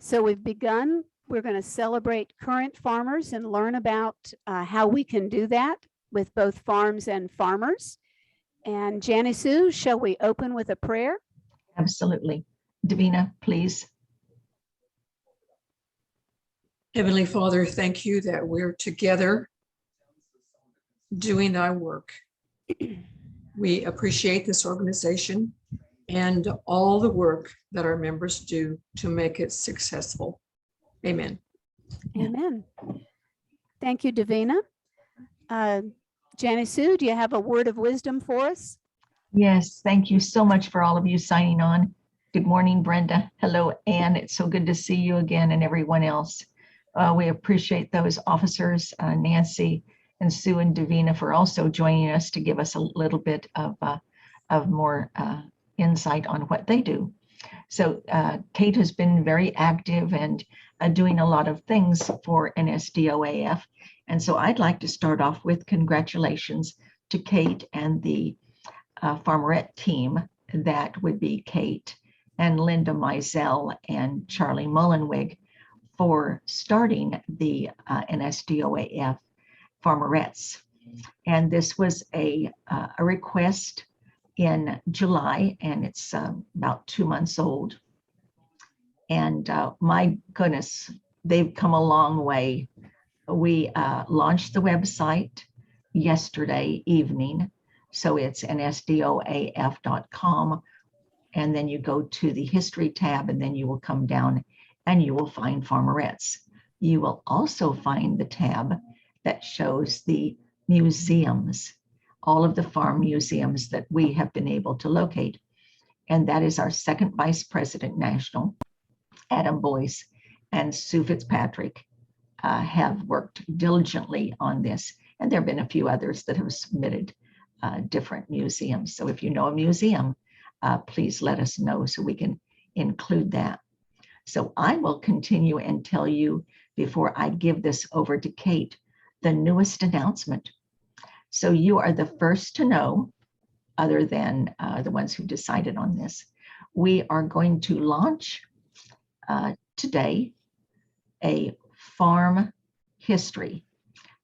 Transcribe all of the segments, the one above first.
So we've begun. We're going to celebrate current farmers and learn about how we can do that with both farms and farmers. And Janie Sue, shall we open with a prayer? Absolutely. Davina, please. Heavenly Father, thank you that we're together doing thy work. We appreciate this organization and all the work that our members do to make it successful. Amen. Amen. Thank you, Davina. Janie Sue, do you have a word of wisdom for us? Yes, thank you so much for all of you signing on. Good morning, Brenda. Hello, Anne. It's so good to see you again and everyone else. We appreciate those officers, Nancy and Sue and Davina, for also joining us to give us a little bit of more insight on what they do. So Kate has been very active and doing a lot of things for NSDOAF. And so I'd like to start off with congratulations to Kate and the Farmerette team. That would be Kate and Linda Mizell and Charlie Mullenweg for starting the NSDOAF Farmerettes. And this was a request in July, and it's about 2 months old. And my goodness, they've come a long way. We launched the website yesterday evening. So it's nsdoaf.com. And then you go to the history tab, and then you will come down and you will find Farmerettes. You will also find the tab that shows the museums, all of the farm museums that we have been able to locate. And that is our second Vice President National, Adam Boyce and Sue Fitzpatrick have worked diligently on this. And there have been a few others that have submitted different museums. So if you know a museum, please let us know so we can include that. So I will continue and tell you, before I give this over to Kate, the newest announcement. So you are the first to know, other than the ones who decided on this. We are going to launch today a farm history.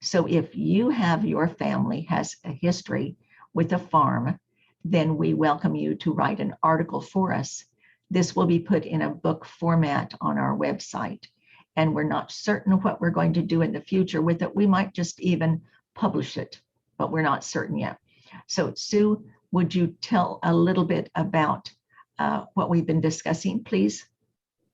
So if you have, your family has a history with a farm, then we welcome you to write an article for us. This will be put in a book format on our website, and we're not certain what we're going to do in the future with it. We might just even publish it, but we're not certain yet. So Sue, would you tell a little bit about what we've been discussing, please?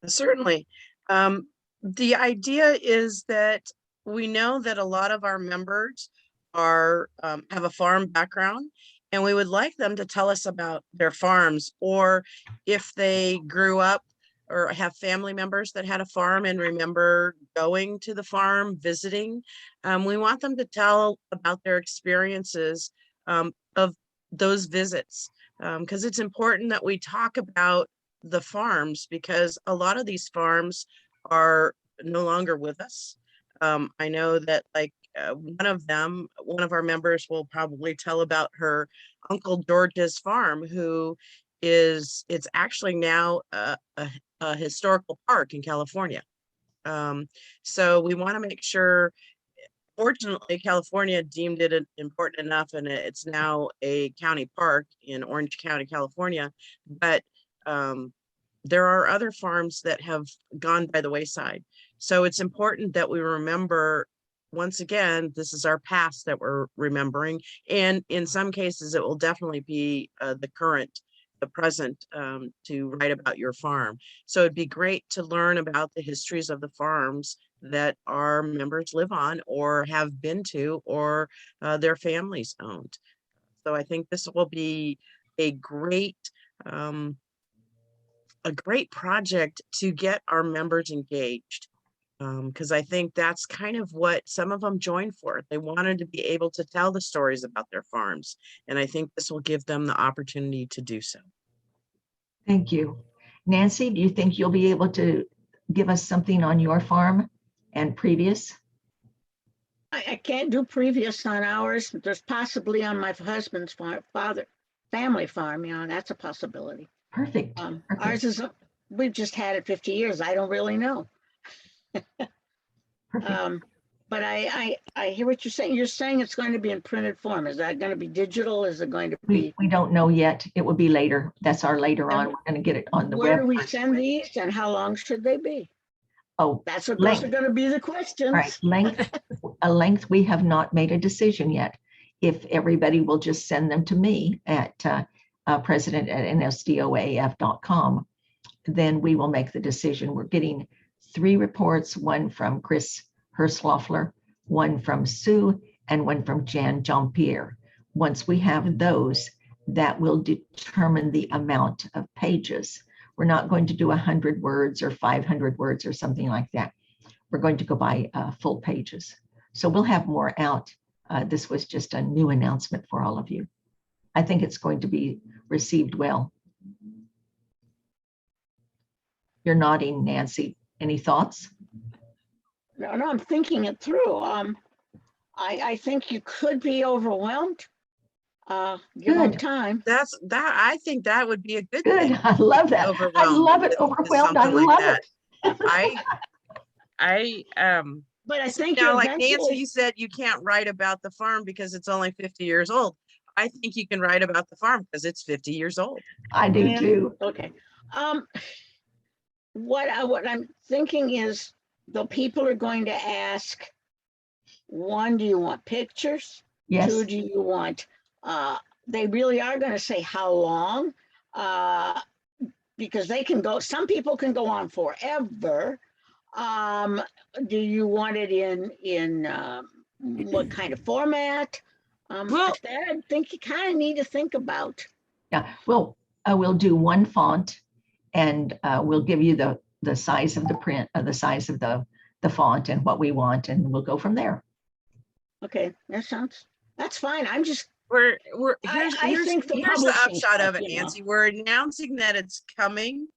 Certainly. The idea is that we know that a lot of our members are have a farm background, and we would like them to tell us about their farms, or if they grew up or have family members that had a farm and remember going to the farm, visiting. We want them to tell about their experiences of those visits, because it's important that we talk about the farms, because a lot of these farms are no longer with us. I know that one of our members will probably tell about her Uncle George's farm, it's actually now a historical park in California. So we want to make sure, fortunately, California deemed it important enough, and it's now a county park in Orange County, California. But there are other farms that have gone by the wayside. So it's important that we remember, once again, this is our past that we're remembering. And in some cases, it will definitely be the present, to write about your farm. So it'd be great to learn about the histories of the farms that our members live on or have been to, or their families owned. So I think this will be a great project to get our members engaged, because I think that's kind of what some of them joined for. They wanted to be able to tell the stories about their farms, and I think this will give them the opportunity to do so. Thank you. Nancy, do you think you'll be able to give us something on your farm and previous? I can't do previous on ours. There's possibly on my husband's family farm. That's a possibility. Perfect. Ours is we've just had it 50 years. I don't really know. Perfect. But I hear what you're saying. You're saying it's going to be in printed form. Is that going to be digital? Is it going to be? We don't know yet. It will be later. That's our later on. And We're going to get it on the Where web do we first. send these and how long should they be? Oh, Those are length. going to be the All questions. right, length, we have not made a decision yet. If everybody will just send them to me at president@nsdoaf.com, then we will make the decision. We're getting 3 reports, one from Chris Hersloffler, one from Sue, and one from Jan Jean-Pierre. Once we have those, that will determine the amount of pages. We're not going to do 100 words or 500 words or something like that. We're going to go by full pages. So we'll have more out. This was just a new announcement for all of you. I think it's going to be received well. You're nodding, Nancy. Any thoughts? No, I'm thinking it through. I think you could be overwhelmed. Give them Good. time. I think that would be a good Good. thing. I love that. I Overwhelmed love it. with Overwhelmed. I something like love that. it. I But I think now, you like Nancy, eventually, you said you can't write about the farm because it's only 50 years old. I think you can write about the farm because it's 50 years old. I do Yeah. too. okay. What I'm thinking is the people are going to ask, one, do you want pictures? Yes. 2, do you want, they really are going to say how long, because they can go, some people can go on forever. Do you want it in what kind of format? Well- That I think you kind of need to think about. Yeah. Well, we'll do one font, and we'll give you the size of the print, the size of the font, and what we want, and we'll go from there. Okay, that's fine. I'm just, Here's I think the the publishing upshot of stuff, it, you know. Nancy. We're announcing that it's coming.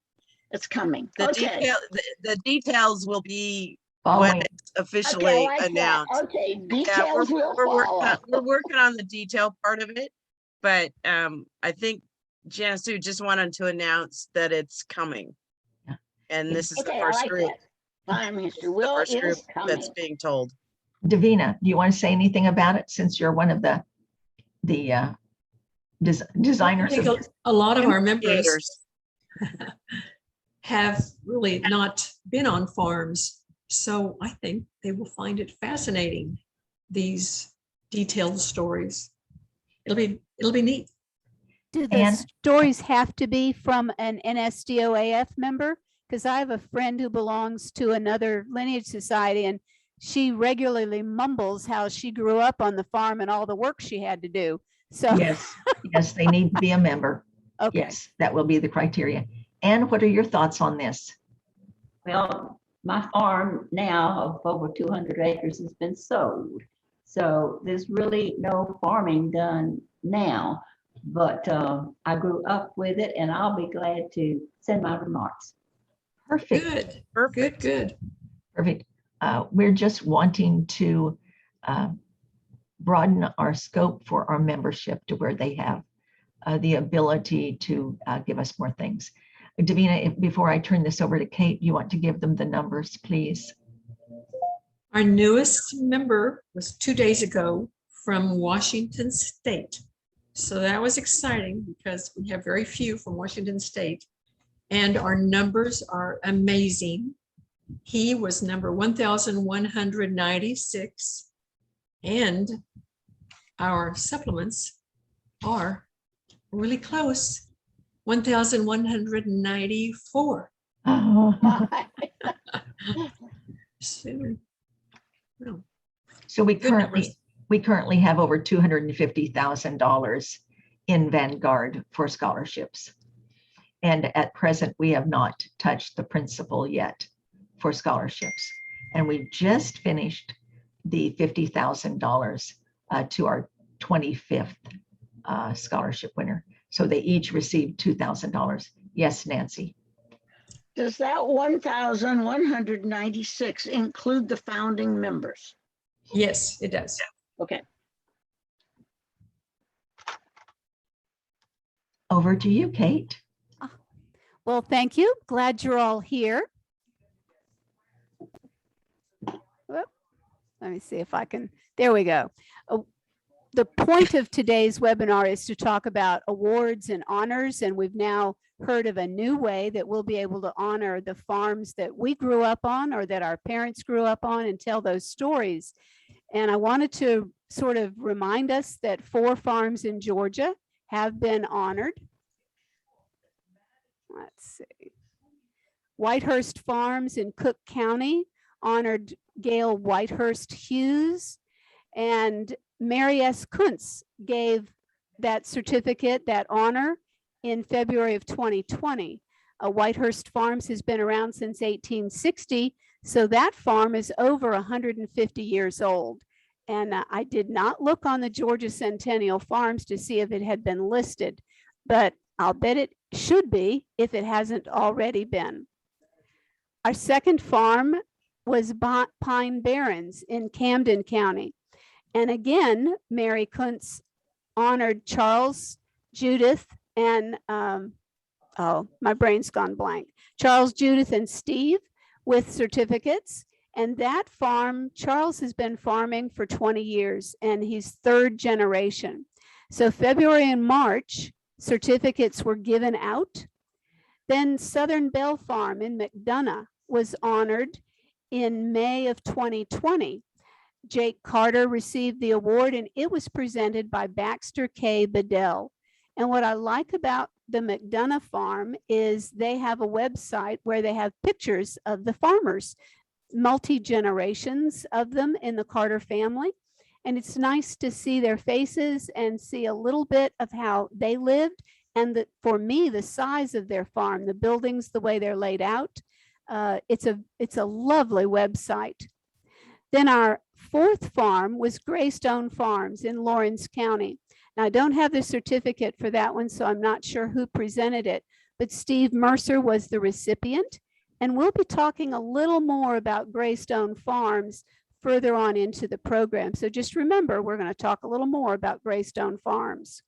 it's coming. The Okay. the details will be Following. when it's Okay, I officially like that. announced. Okay, Yeah, details will follow. we're working on the detail part of it, but I think Janice Sue just wanted to announce that it's coming. Yeah. And this is the Okay, I first like group, that. Farm history the will first group is coming. that's being told. Davina, do you want to say anything about it, since you're one of the designers I of think this? a lot of our members Creators. have really not been on farms. So I think they will find it fascinating, these detailed stories. It'll be neat. Do the And- stories have to be from an NSDOAF member? Because I have a friend who belongs to another lineage society, and she regularly mumbles how she grew up on the farm and all the work she had to do. So, Yes, yes, they need to be a member. okay. Yes, that will be the criteria. Anne, what are your thoughts on this? Well, my farm now of over 200 acres has been sold. So there's really no farming done now, but I grew up with it and I'll be glad to send my remarks. Perfect. Good, Perfect. good. Perfect. We're just wanting to broaden our scope for our membership to where they have the ability to give us more things. Davina, before I turn this over to Kate, you want to give them the numbers, please? Our newest member was 2 days ago from Washington State. So that was exciting because we have very few from Washington State. And our numbers are amazing. He was number 1,196. And our supplements are really close, 1,194. Oh. So, no, So we Good numbers. currently have over $250,000 in Vanguard for scholarships. And at present, we have not touched the principal yet for scholarships. And we just finished the $50,000 to our 25th scholarship winner. So they each received $2,000. Yes, Nancy. Does that 1,196 include the founding members? yes, it does. Okay, Over to you, Kate. Well, thank you. Glad you're all here. Whoop. Let me see if I can, there we go. The point of today's webinar is to talk about awards and honors, and we've now heard of a new way that we'll be able to honor the farms that we grew up on or that our parents grew up on and tell those stories. And I wanted to sort of remind us that 4 farms in Georgia have been honored. Let's see. Whitehurst Farms in Cook County honored Gail Whitehurst Hughes, and Mary S. Kuntz gave that certificate, that honor, in February of 2020. Whitehurst Farms has been around since 1860, so that farm is over 150 years old. And I did not look on the Georgia Centennial Farms to see if it had been listed, but I'll bet it should be if it hasn't already been. Our second farm was Pine Barrens in Camden County. And again, Mary Kuntz honored Charles, Judith, and oh, my brain's gone blank. Charles, Judith, and Steve with certificates. And that farm, Charles has been farming for 20 years, and he's 3rd generation. So February and March, certificates were given out. Then Southern Bell Farm in McDonough was honored in May of 2020. Jake Carter received the award, and it was presented by Baxter K. Bedell. And what I like about the McDonough farm is they have a website where they have pictures of the farmers, multi-generations of them in the Carter family. And it's nice to see their faces and see a little bit of how they lived. And for me, the size of their farm, the buildings, the way they're laid out, it's a lovely website. Then our 4th farm was Greystone Farms in Lawrence County. Now, I don't have the certificate for that one, so I'm not sure who presented it, but Steve Mercer was the recipient. And we'll be talking a little more about Greystone Farms further on into the program. So just remember, we're going to talk a little more about Greystone Farms.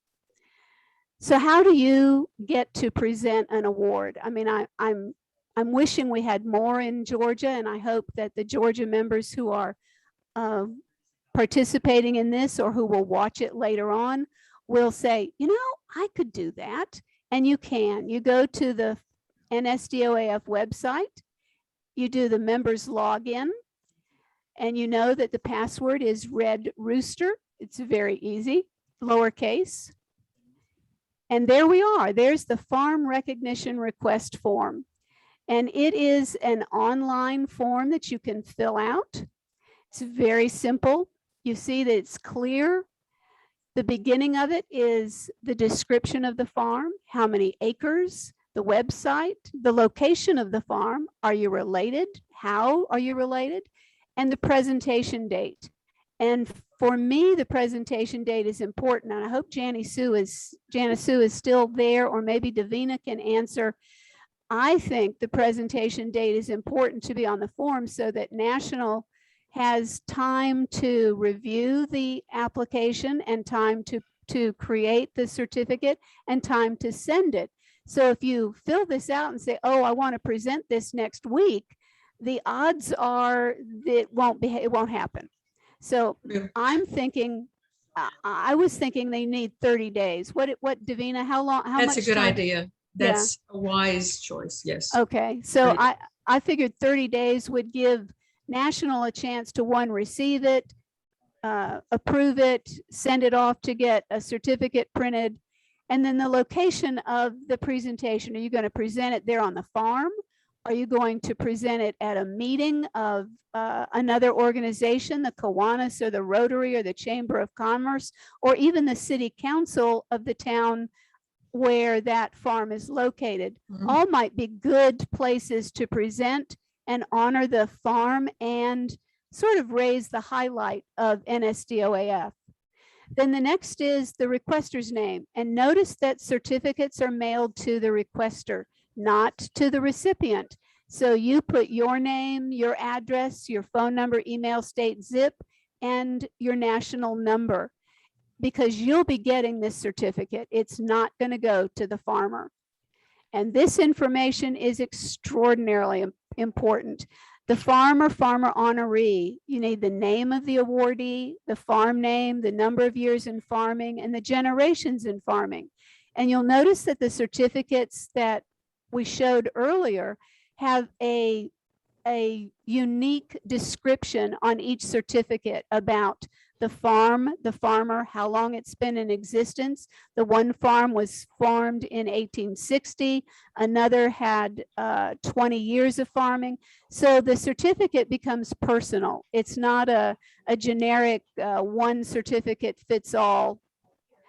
So how do you get to present an award? I mean, I'm wishing we had more in Georgia, and I hope that the Georgia members who are participating in this or who will watch it later on will say, you know, I could do that. And you can. You go to the NSDOAF website, you do the members login, and you know that the password is Red Rooster. It's very easy, lowercase. And there we are. There's the farm recognition request form. And it is an online form that you can fill out. It's very simple. You see that it's clear. The beginning of it is the description of the farm, how many acres, the website, the location of the farm. Are you related? How are you related? And the presentation date. And for me, the presentation date is important. And I hope Janice Sue is still there, or maybe Davina can answer. I think the presentation date is important to be on the form so that National has time to review the application and time to create the certificate and time to send it. So if you fill this out and say, oh, I want to present this next week, the odds are that it won't happen. So Yeah. I'm thinking, I was thinking they need 30 days. What Davina, how long, how much That's a good time? idea. That's a wise choice. Yes. Okay, so Right. I figured 30 days would give National a chance to, one, receive it, approve it, send it off to get a certificate printed, and then the location of the presentation. Are you going to present it there on the farm? Are you going to present it at a meeting of another organization, the Kiwanis or the Rotary or the Chamber of Commerce, or even the city council of the town where that farm is located? Mhm. All might be good places to present and honor the farm and sort of raise the highlight of NSDOAF. Then the next is the requester's name. And notice that certificates are mailed to the requester, not to the recipient. So you put your name, your address, your phone number, email, state, zip, and your national number, because you'll be getting this certificate. It's not going to go to the farmer. And this information is extraordinarily important. The farmer honoree, you need the name of the awardee, the farm name, the number of years in farming, and the generations in farming. And you'll notice that the certificates that we showed earlier have a unique description on each certificate about the farm, the farmer, how long it's been in existence. The one farm was farmed in 1860. Another had 20 years of farming. So the certificate becomes personal. It's not a generic one certificate fits all.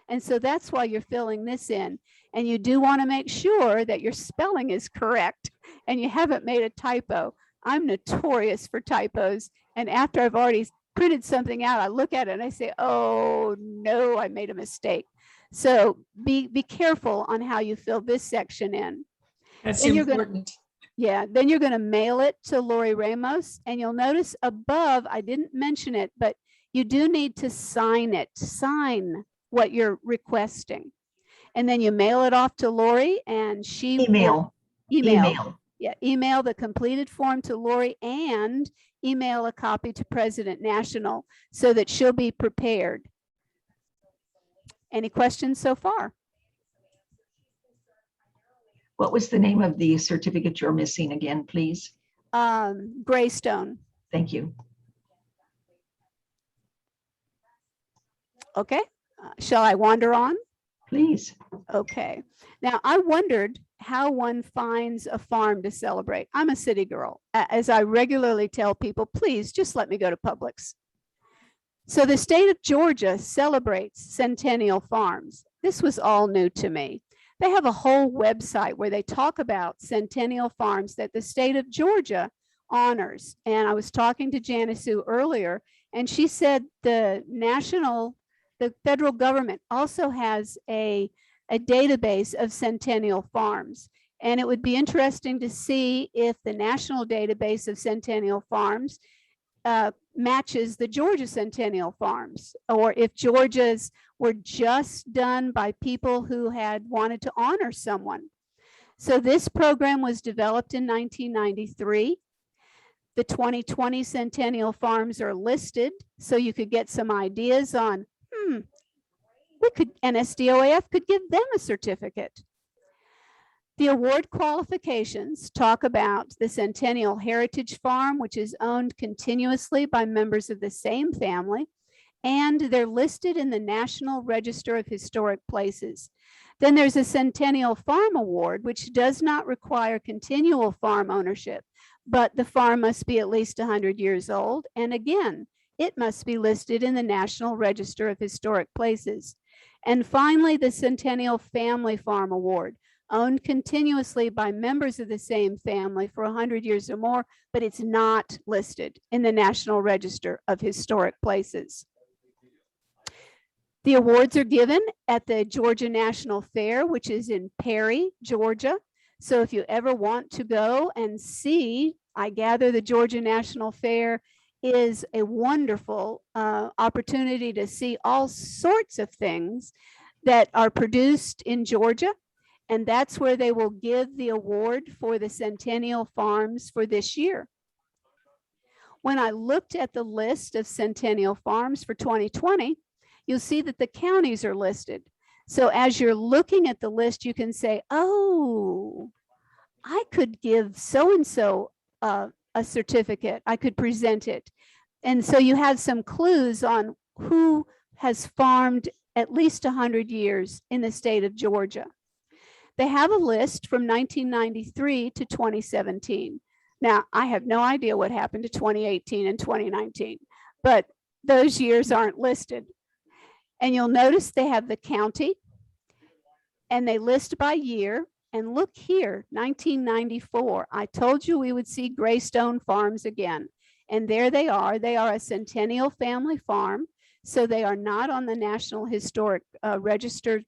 And so that's why you're filling this in. And you do want to make sure that your spelling is correct and you haven't made a typo. I'm notorious for typos. And after I've already printed something out, I look at it and I say, oh no, I made a mistake. So be careful on how you fill this section in. That's Then you're gonna- important. Yeah, then you're going to mail it to Lori Ramos, and you'll notice above, I didn't mention it, but you do need to sign it, sign what you're requesting. And then you mail it off to Lori and she will email. Yeah, email the completed form to Lori and email a copy to President National so that she'll be prepared. Any questions so far? What was the name of the certificate you're missing again, please? Greystone. Thank you. Okay, shall I wander on? Please. Okay, now I wondered how one finds a farm to celebrate. I'm a city girl. As I regularly tell people, please just let me go to Publix. So the state of Georgia celebrates centennial farms. This was all new to me. They have a whole website where they talk about centennial farms that the state of Georgia honors. And I was talking to Janice Sue earlier, and she said the federal government also has a database of centennial farms. And it would be interesting to see if the national database of centennial farms matches the Georgia centennial farms, or if Georgia's were just done by people who had wanted to honor someone. So this program was developed in 1993. The 2020 centennial farms are listed, so you could get some ideas on, NSDOAF could give them a certificate. The award qualifications talk about the Centennial Heritage Farm, which is owned continuously by members of the same family, and they're listed in the National Register of Historic Places. Then there's a Centennial Farm Award, which does not require continual farm ownership, but the farm must be at least 100 years old. And again, it must be listed in the National Register of Historic Places. And finally, the Centennial Family Farm Award, owned continuously by members of the same family for 100 years or more, but it's not listed in the National Register of Historic Places. The awards are given at the Georgia National Fair, which is in Perry, Georgia. So if you ever want to go and see, I gather the Georgia National Fair is a wonderful opportunity to see all sorts of things that are produced in Georgia. And that's where they will give the award for the Centennial Farms for this year. When I looked at the list of Centennial Farms for 2020, you'll see that the counties are listed. So as you're looking at the list, you can say, oh, I could give so-and-so a certificate. I could present it. And so you have some clues on who has farmed at least 100 years in the state of Georgia. They have a list from 1993 to 2017. Now, I have no idea what happened to 2018 and 2019, but those years aren't listed. And you'll notice they have the county and they list by year. And look here, 1994. I told you we would see Greystone Farms again. And there they are. They are a Centennial Family Farm. So they are not on the National Historic Register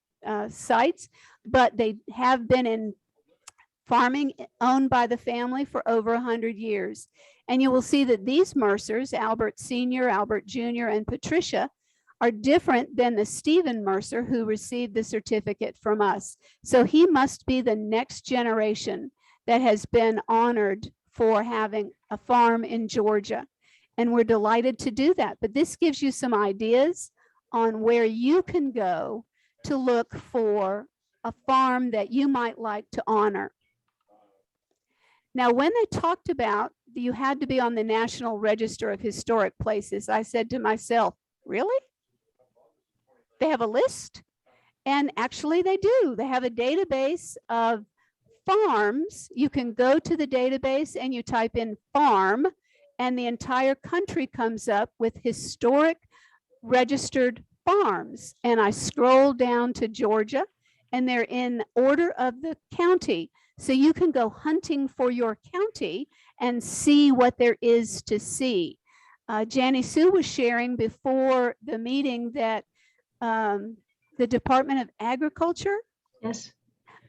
sites, but they have been in farming owned by the family for over 100 years. And you will see that these Mercers, Albert Sr., Albert Jr., and Patricia, are different than the Stephen Mercer who received the certificate from us. So he must be the next generation that has been honored for having a farm in Georgia. And we're delighted to do that. But this gives you some ideas on where you can go to look for a farm that you might like to honor. Now, when they talked about you had to be on the National Register of Historic Places, I said to myself, really? They have a list? And actually they do. They have a database of farms. You can go to the database and you type in farm, and the entire country comes up with historic registered farms. And I scroll down to Georgia, and they're in order of the county. So you can go hunting for your county and see what there is to see. Janie Sue was sharing before the meeting that the Department of Agriculture Yes.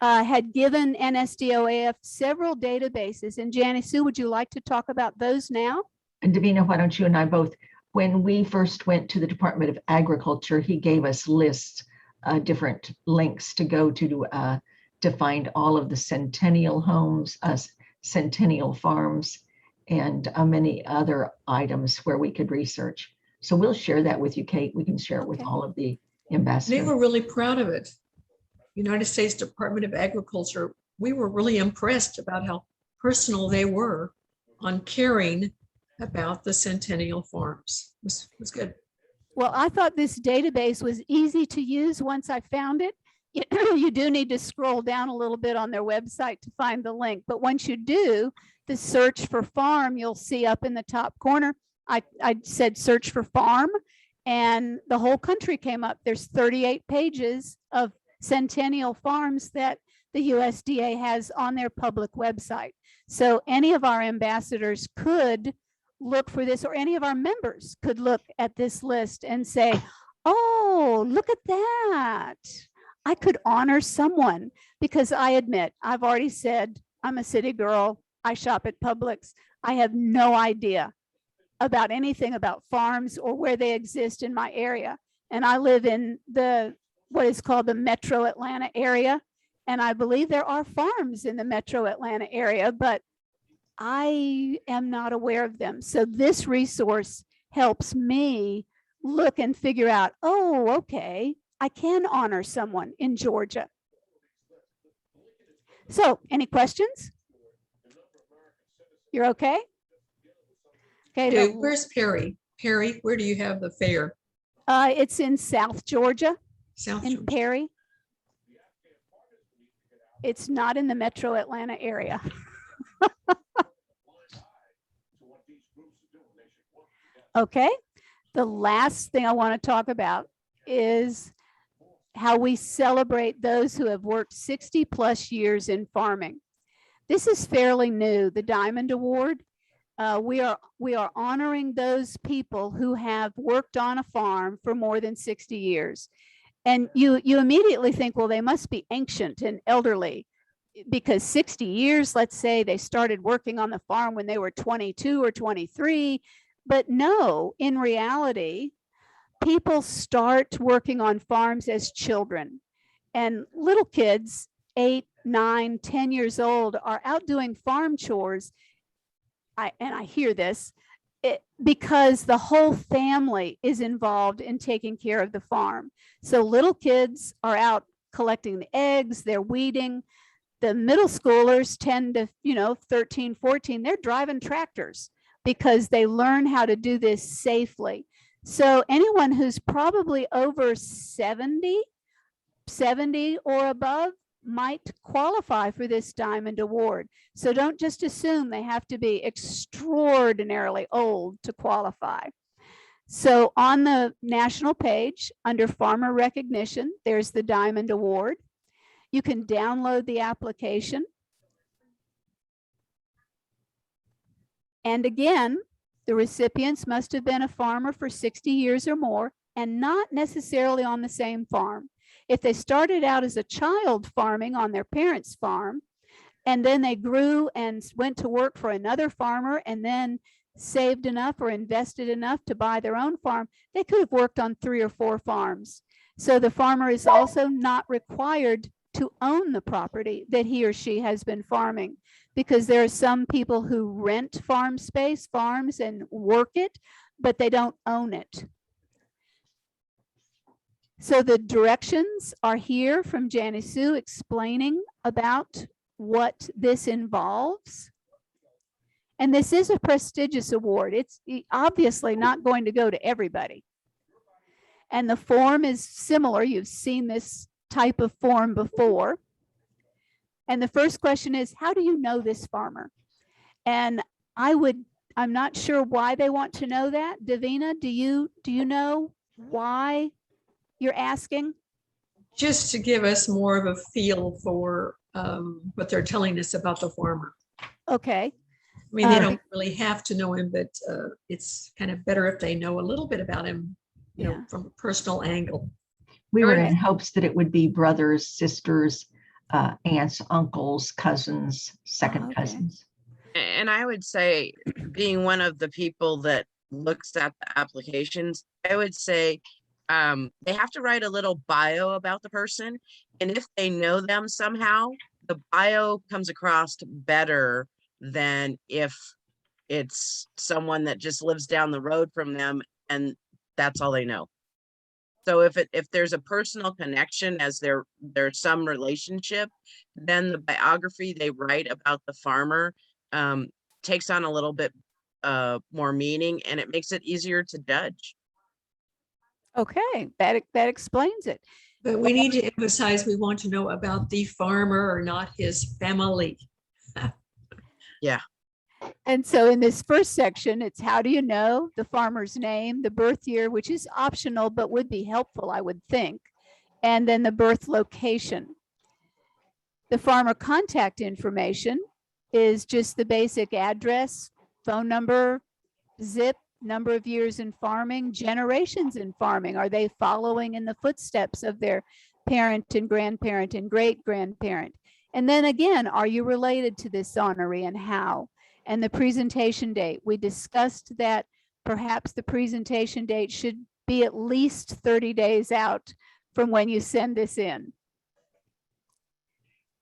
had given NSDOAF several databases. And Janie Sue, would you like to talk about those now? And Davina, why don't you and I both, when we first went to the Department of Agriculture, he gave us lists, different links to go to find all of the centennial homes, centennial farms, and many other items where we could research. So we'll share that with you, Kate. We can share it with Okay. all of the They ambassadors. were really proud of it. United States Department of Agriculture, we were really impressed about how personal they were on caring about the centennial farms. It was good. Well, I thought this database was easy to use once I found it. You do need to scroll down a little bit on their website to find the link. But once you do, the search for farm, you'll see up in the top corner. I said search for farm, and the whole country came up. There's 38 pages of centennial farms that the USDA has on their public website. So any of our ambassadors could look for this, or any of our members could look at this list and say, oh, look at that. I could honor someone, because I admit, I've already said, I'm a city girl. I shop at Publix. I have no idea about anything about farms or where they exist in my area. And I live in what is called the Metro Atlanta area. And I believe there are farms in the Metro Atlanta area, but I am not aware of them. So this resource helps me look and figure out, oh, okay, I can honor someone in Georgia. So any questions? You're okay? Okay. Dude, where's Perry? Perry, where do you have the fair? It's in South Georgia, South in Georgia. Perry. It's not in the Metro Atlanta area. Okay. The last thing I want to talk about is how we celebrate those who have worked 60 plus years in farming. This is fairly new, the Diamond Award. We are honoring those people who have worked on a farm for more than 60 years. And you immediately think, well, they must be ancient and elderly, because 60 years, let's say they started working on the farm when they were 22 or 23. But no, in reality, people start working on farms as children, and little kids, 8, 9, 10 years old, are out doing farm chores. I hear this because the whole family is involved in taking care of the farm. So little kids are out collecting the eggs, they're weeding. The middle schoolers tend to, 13, 14, they're driving tractors because they learn how to do this safely. So anyone who's probably over 70 or above might qualify for this Diamond Award. So don't just assume they have to be extraordinarily old to qualify. So on the national page, under Farmer Recognition, there's the Diamond Award. You can download the application. And again, the recipients must have been a farmer for 60 years or more, and not necessarily on the same farm. If they started out as a child farming on their parents' farm, and then they grew and went to work for another farmer, and then saved enough or invested enough to buy their own farm, they could have worked on 3 or 4 farms. So the farmer is also not required to own the property that he or she has been farming, because there are some people who rent farm space, farms, and work it, but they don't own it. So the directions are here from Janice Sue explaining about what this involves. And this is a prestigious award. It's obviously not going to go to everybody. And the form is similar. You've seen this type of form before. And the first question is, how do you know this farmer? And I'm not sure why they want to know that. Davina, do you know why you're asking? Just to give us more of a feel for what they're telling us about the farmer. Okay. I mean, they don't really have to know him, but it's kind of better if they know a little bit about him, you know, Yeah. from a personal angle. We were Alright. in hopes that it would be brothers, sisters, aunts, uncles, cousins, second okay. cousins. And I would say, being one of the people that looks at the applications, I would say they have to write a little bio about the person. And if they know them somehow, the bio comes across better than if it's someone that just lives down the road from them and that's all they know. So if there's a personal connection, as there's some relationship, then the biography they write about the farmer takes on a little bit more meaning, and it makes it easier to judge. Okay, that explains it. But we need to emphasize, we want to know about the farmer or not his family. And so in this first section, it's how do you know the farmer's name, the birth year, which is optional, but would be helpful, I would think, and then the birth location. The farmer contact information is just the basic address, phone number, zip, number of years in farming, generations in farming. Are they following in the footsteps of their parent and grandparent and great grandparent? And then again, are you related to this honoree and how? And the presentation date. We discussed that perhaps the presentation date should be at least 30 days out from when you send this in.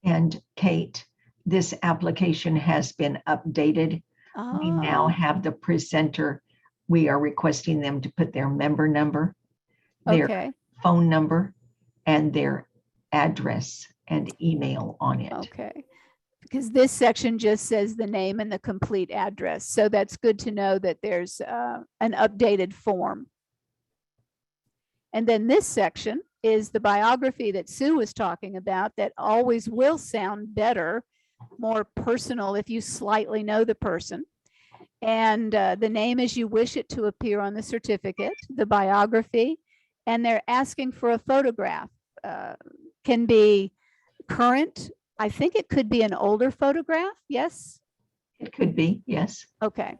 And Kate, this application has been updated. We now Oh, have the presenter. We are requesting them to put their member number, their okay, phone number, and their address and email on it. okay. Because this section just says the name and the complete address. So that's good to know that there's an updated form. And then this section is the biography that Sue was talking about that always will sound better, more personal if you slightly know the person. And the name as you wish it to appear on the certificate, the biography, and they're asking for a photograph. Can be current. I think it could be an older photograph. Yes. It could be, yes. Okay.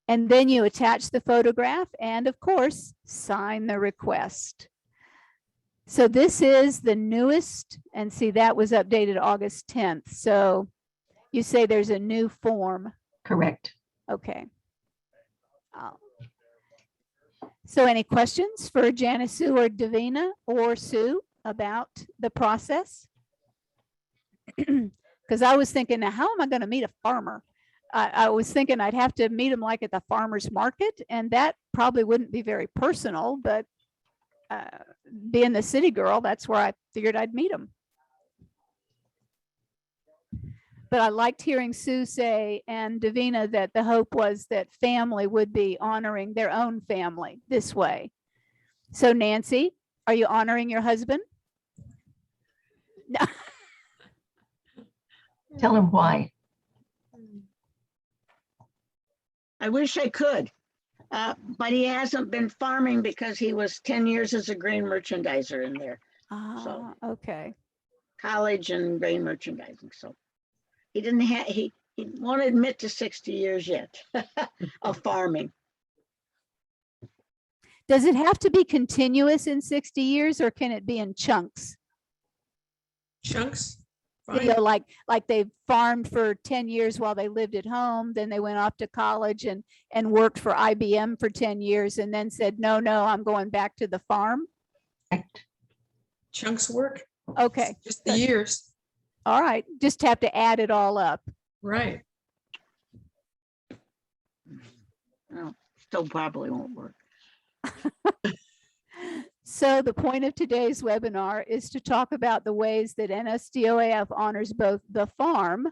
And then you attach the photograph and of course, sign the request. So this is the newest, and see that was updated August 10th. So you say there's a new form. Correct. Okay. So any questions for Janice Sue or Davina or Sue about the process? Because I was thinking, now how am I going to meet a farmer? I was thinking I'd have to meet him like at the farmer's market, and that probably wouldn't be very personal, but being the city girl, that's where I figured I'd meet him. But I liked hearing Sue say and Davina that the hope was that family would be honoring their own family this way. So Nancy, are you honoring your husband? No. Tell him why. I wish I could, but he hasn't been farming because he was 10 years as a grain merchandiser in there, Ah, okay. college and grain merchandising. So he didn't have, he won't admit to 60 years yet of farming. Does it have to be continuous in 60 years or can it be in chunks? Chunks? Fine. like they farmed for 10 years while they lived at home. Then they went off to college and worked for IBM for 10 years and then said, no, I'm going back to the farm. Correct. Chunks work, Okay. just the years, All right. Just have to add it all up. right? Well, still probably won't work. So the point of today's webinar is to talk about the ways that NSDOAF honors both the farm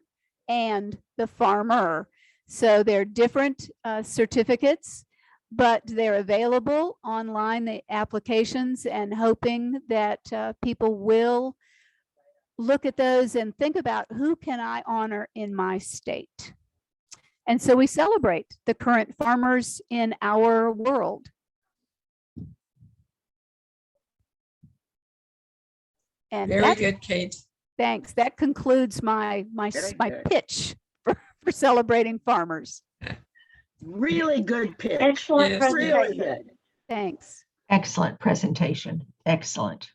and the farmer. So they're different certificates, but they're available online, the applications, and hoping that people will look at those and think about who can I honor in my state. And so we celebrate the current farmers in our world. And Very that, good, Kate. thanks. That concludes my Very my good. pitch for celebrating farmers. Really good pitch. Excellent Yes. Really presentation. good. Thanks. Excellent presentation. Excellent.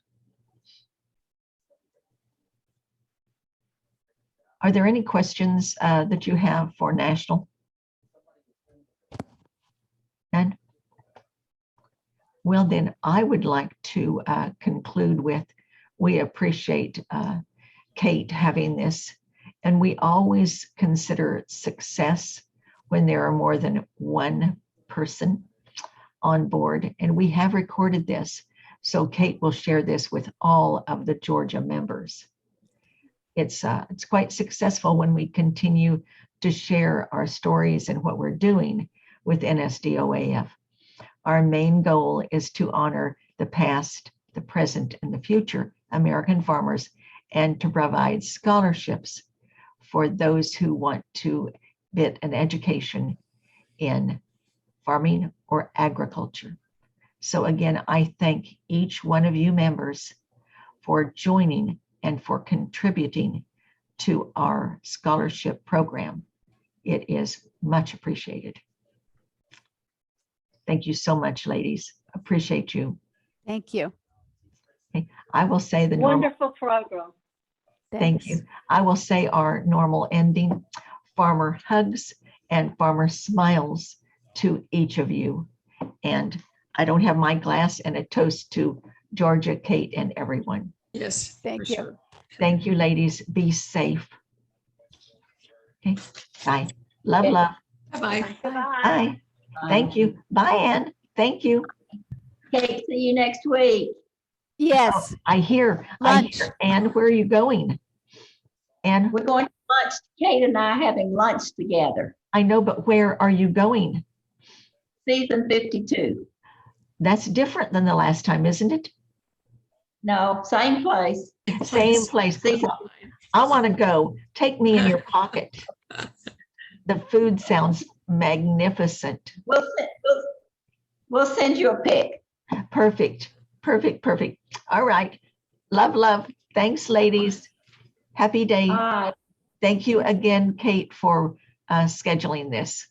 Are there any questions that you have for National? None? Well, then I would like to conclude with, we appreciate Kate having this, and we always consider success when there are more than one person on board, and we have recorded this. So Kate will share this with all of the Georgia members. It's quite successful when we continue to share our stories and what we're doing with NSDOAF. Our main goal is to honor the past, the present, and the future American farmers, and to provide scholarships for those who want to get an education in farming or agriculture. So again, I thank each one of you members for joining and for contributing to our scholarship program. It is much appreciated. Thank you so much, ladies. Appreciate you. Thank you. I will say the normal, Wonderful program. thank you. I will say our normal ending, farmer hugs and farmer smiles to each of you. And I don't have my glass, and a toast to Georgia, Kate, and everyone. Yes, Thank for you. sure. Thank you, ladies. Be safe. Okay, bye. Love, Okay. love. Bye-bye. Bye. Thank you. Bye, Ann. Thank you. Kate, see you next week. Yes. I hear, Lunch. Ann, where are you going? Ann, We're going to lunch. Kate and I are having lunch together. I know, but where are you going? Season 52. That's different than the last time, isn't it? No, same place. Same place. Season. I want to go. Take me in your pocket. The food sounds magnificent. We'll send you a pic. Perfect. Perfect. Perfect. All right. Love, love. Thanks, ladies. Happy day. Bye. Thank you again, Kate, for scheduling this.